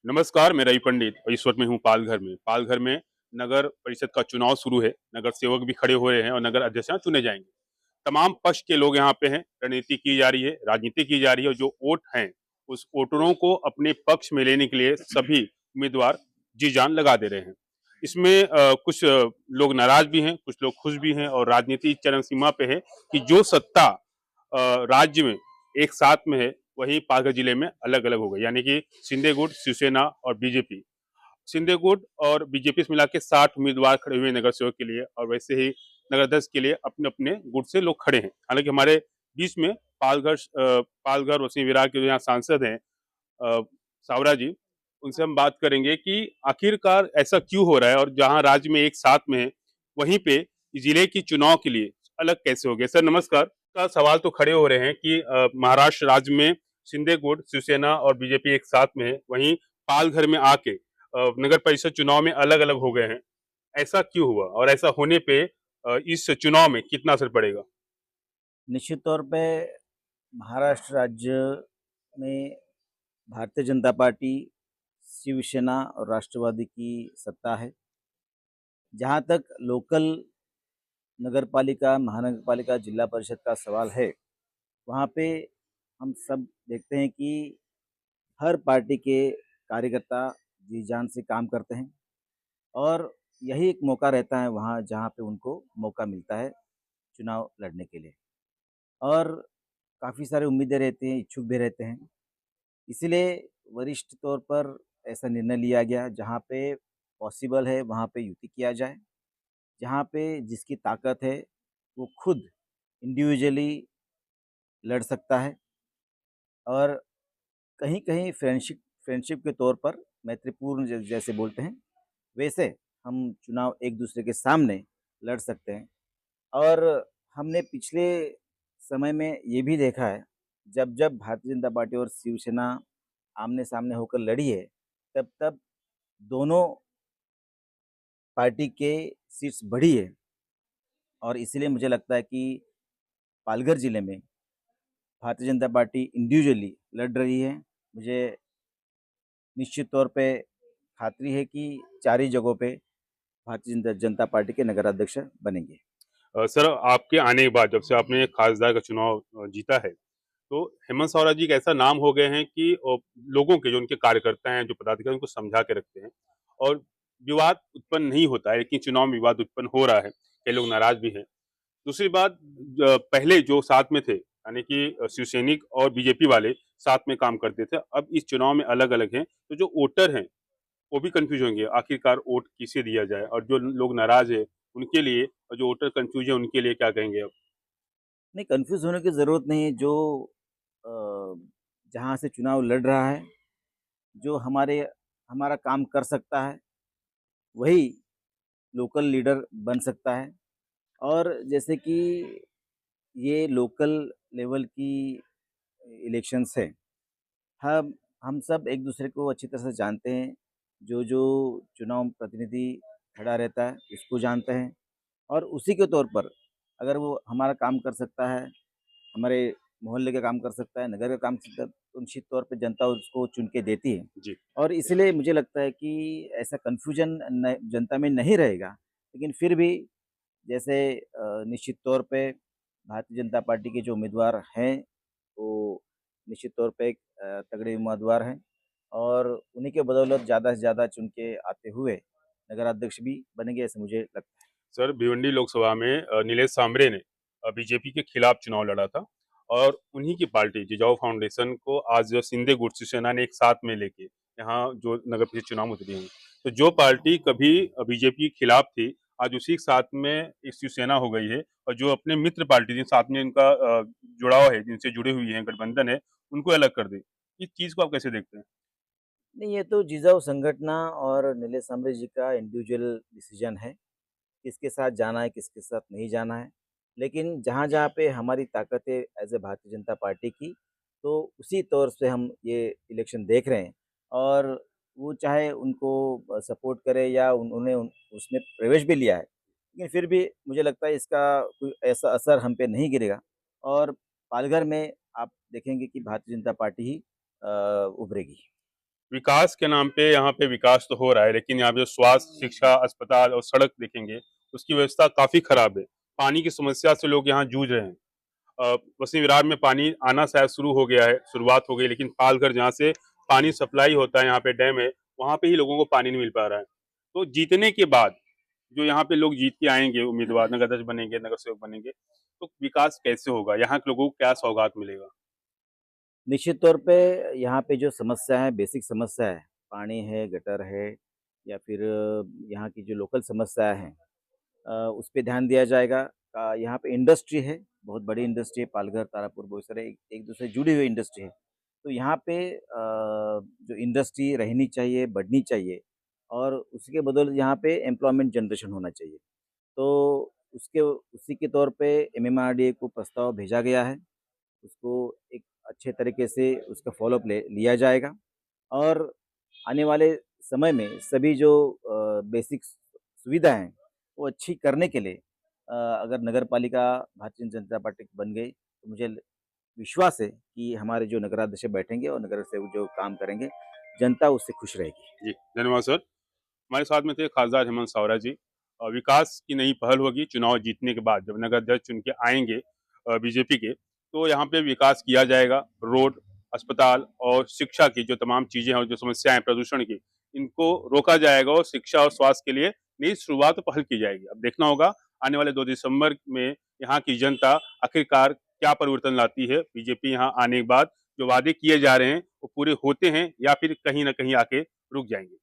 नमस्कार, मैं रवि पंडित और इस वक्त मैं हूँ पालघर में। पालघर में नगर परिषद का चुनाव शुरू है। नगर सेवक भी खड़े हो रहे हैं और नगर अध्यक्ष यहाँ चुने जाएंगे। तमाम पक्ष के लोग यहाँ पे हैं। रणनीति की जा रही है, राजनीति की जा रही है और जो वोट हैं, उस वोटरों को अपने पक्ष में लेने के लिए सभी उम्मीदवार जी जान लगा दे रहे हैं। इसमें कुछ लोग नाराज भी हैं, कुछ लोग खुश भी हैं और राजनीति चरम सीमा पे है कि जो सत्ता राज्य में एक साथ में है, वही पालघर जिले में अलग अलग हो गई। यानी कि शिंदे गुट, शिवसेना और बीजेपी। शिंदे गुट और बीजेपी से मिला के 60 उम्मीदवार खड़े हुए हैं नगर सेवक के लिए और वैसे ही नगर अध्यक्ष के लिए अपने अपने गुट से लोग खड़े हैं। हालांकि हमारे बीच में पालघर वसीम विरार के जो यहाँ सांसद हैं, सावरा जी, उनसे हम बात करेंगे कि आखिरकार ऐसा क्यों हो रहा है और जहां राज्य में एक साथ में है, वहीं पे जिले की चुनाव के लिए अलग कैसे हो गए। सर नमस्कार। का सवाल तो खड़े हो रहे हैं कि महाराष्ट्र राज्य में शिंदे गुट, शिवसेना और बीजेपी एक साथ में है, वहीं पालघर में आके नगर परिषद चुनाव में अलग अलग हो गए हैं। ऐसा क्यों हुआ और ऐसा होने पे इस चुनाव में कितना असर पड़ेगा। निश्चित तौर पे महाराष्ट्र राज्य में भारतीय जनता पार्टी, शिवसेना और राष्ट्रवादी की सत्ता है। जहाँ तक लोकल नगरपालिका, महानगरपालिका, जिला परिषद का सवाल है, वहाँ पे हम सब देखते हैं कि हर पार्टी के कार्यकर्ता जी जान से काम करते हैं और यही एक मौका रहता है वहाँ जहाँ पे उनको मौका मिलता है चुनाव लड़ने के लिए। और काफ़ी सारी उम्मीदें रहती हैं, इच्छुक भी रहते हैं। इसीलिए वरिष्ठ तौर पर ऐसा निर्णय लिया गया जहाँ पे पॉसिबल है वहाँ पे युति किया जाए। जहाँ पे जिसकी ताकत है वो खुद इंडिविजुअली लड़ सकता है और कहीं-कहीं फ्रेंडशिप फ्रेंडशिप के तौर पर मैत्रीपूर्ण जैसे बोलते हैं, वैसे हम चुनाव एक-दूसरे के सामने लड़ सकते हैं। और हमने पिछले समय में ये भी देखा है, जब-जब भारतीय जनता पार्टी और शिवसेना आमने-सामने होकर लड़ी है, तब-तब दोनों पार्टी के सीट्स बढ़ी है और इसीलिए मुझे लगता है कि पालघर ज़िले में भारतीय जनता पार्टी इंडिविजुअली लड़ रही है। मुझे निश्चित तौर पे खातरी है कि 4 ही जगहों पे भारतीय जनता जनता पार्टी के नगराध्यक्ष बनेंगे। सर आपके आने के बाद जब से आपने खासदार का चुनाव जीता है, तो हेमंत सौरभ जी एक ऐसा नाम हो गए हैं कि लोगों के जो उनके कार्यकर्ता हैं, जो पदाधिकारी उनको समझा के रखते हैं और विवाद उत्पन्न नहीं होता है, लेकिन चुनाव में विवाद उत्पन्न हो रहा है। कई लोग नाराज भी हैं। दूसरी बात, पहले जो साथ में थे, यानी कि शिवसैनिक और बीजेपी वाले साथ में काम करते थे, अब इस चुनाव में अलग अलग हैं। तो जो वोटर हैं, वो भी कंफ्यूज होंगे आखिरकार वोट किसे दिया जाए और जो लोग नाराज है उनके लिए और जो वोटर कंफ्यूज है उनके लिए क्या कहेंगे आप। नहीं, कन्फ्यूज़ होने की ज़रूरत नहीं है। जो अ, जहाँ से चुनाव लड़ रहा है, जो हमारा काम कर सकता है, वही लोकल लीडर बन सकता है। और जैसे कि ये लोकल लेवल की इलेक्शंस है, हम हम सब एक-दूसरे को अच्छी तरह से जानते हैं। जो चुनाव प्रतिनिधि खड़ा रहता है, उसको जानते हैं और उसी के तौर पर अगर वो हमारा काम कर सकता है, हमारे मोहल्ले का काम कर सकता है, नगर का काम कर सकता है, तो निश्चित तौर पे जनता उसको चुन के देती है। जी। और इसलिए मुझे लगता है कि ऐसा कन्फ्यूजन न जनता में नहीं रहेगा। लेकिन फिर भी जैसे निश्चित तौर पे भारतीय जनता पार्टी के जो उम्मीदवार हैं, वो निश्चित तौर पे एक तगड़े उम्मीदवार हैं और उन्हीं के बदौलत ज़्यादा से ज़्यादा चुन के आते हुए नगराध्यक्ष भी बनेंगे, ऐसा मुझे लगता है। सर भिवंडी लोकसभा में नीलेश सांबरे ने बीजेपी के खिलाफ चुनाव लड़ा था और उन्हीं की पार्टी जिजाऊ फाउंडेशन को आज सिंधे गुट शिवसेना ने एक साथ में लेके यहाँ जो नगर परिषद चुनाव उतरी हैं। तो जो पार्टी कभी बीजेपी के खिलाफ थी, आज उसी के साथ में एक शिवसेना हो गई है और जो अपने मित्र पार्टी जिन साथ में इनका जुड़ाव है, जिनसे जुड़ी हुई है, गठबंधन है, उनको अलग कर दी। इस चीज को आप कैसे देखते हैं। नहीं, ये तो जिजाऊ संगठना और नीलेश सांबरे जी का इंडिविजुअल डिसीजन है, किसके साथ जाना है, किसके साथ नहीं जाना है। लेकिन जहाँ-जहाँ पे हमारी ताकत है as a Bharatiya Janata party की, तो उसी तौर से हम ये इलेक्शन देख रहे हैं और वो चाहे उनको सपोर्ट करे या उन्होंने उसमें प्रवेश भी लिया है, लेकिन फिर भी मुझे लगता है इसका कोई ऐसा असर हम पे नहीं गिरेगा और पालघर में आप देखेंगे कि भारतीय जनता पार्टी ही उभरेगी। विकास के नाम पे यहाँ पे विकास तो हो रहा है, लेकिन यहाँ पे जो स्वास्थ्य, शिक्षा, अस्पताल और सड़क देखेंगे, उसकी व्यवस्था काफी खराब है। पानी की समस्या से लोग यहाँ जूझ रहे हैं। पश्चिमी विरार में पानी आना शायद शुरू हो गया है, शुरुआत हो गई, लेकिन पालघर जहाँ से पानी सप्लाई होता है, यहाँ पे डैम है, वहाँ पे ही लोगों को पानी नहीं मिल पा रहा है। तो जीतने के बाद जो यहाँ पे लोग जीत के आएंगे, उम्मीदवार नगराध्यक्ष बनेंगे, नगर सेवक बनेंगे, तो विकास कैसे होगा? यहाँ के लोगों को क्या सौगात मिलेगा? निश्चित तौर पे यहाँ पे जो समस्या है, बेसिक समस्या है, पानी है, गटर है या फिर यहाँ की जो लोकल समस्या है, उस पे ध्यान दिया जाएगा। यहाँ पे इंडस्ट्री है, बहुत बड़ी इंडस्ट्री है, पालघर, तारापुर बहुत सारे एक दूसरे से जुड़ी हुई इंडस्ट्री है। तो यहाँ पे जो इंडस्ट्री रहनी चाहिए, बढ़नी चाहिए और उसके बदौलत यहाँ पे एम्प्लॉयमेंट जनरेशन होना चाहिए। तो उसके उसी के तौर पे एमएमआरडीए को प्रस्ताव भेजा गया है। उसको एक अच्छे तरीके से उसका फ़ॉलो अप ले लिया जाएगा और आने वाले समय में सभी जो बेसिक सुविधा हैं, वो अच्छी करने के लिए अगर नगर पालिका भारतीय जनता पार्टी की बन गई, तो मुझे विश्वास है कि हमारे जो नगराध्यक्ष बैठेंगे और नगर सेवक जो काम करेंगे, जनता उससे खुश रहेगी। जी, धन्यवाद सर। हमारे साथ में थे खासदार हेमंत सावरा जी। विकास की नई पहल होगी चुनाव जीतने के बाद, जब नगर अध्यक्ष चुन के आएंगे बीजेपी के, तो यहाँ पे विकास किया जाएगा। रोड, अस्पताल और शिक्षा की जो तमाम चीजें हैं और जो समस्याएं हैं प्रदूषण की, इनको रोका जाएगा और शिक्षा और स्वास्थ्य के लिए नई शुरुआत और पहल की जाएगी। अब देखना होगा आने वाले 2 दिसंबर में यहाँ की जनता आखिरकार क्या परिवर्तन लाती है। बीजेपी यहाँ आने के बाद जो वादे किए जा रहे हैं वो पूरे होते हैं या फिर कहीं ना कहीं आके रुक जाएंगे।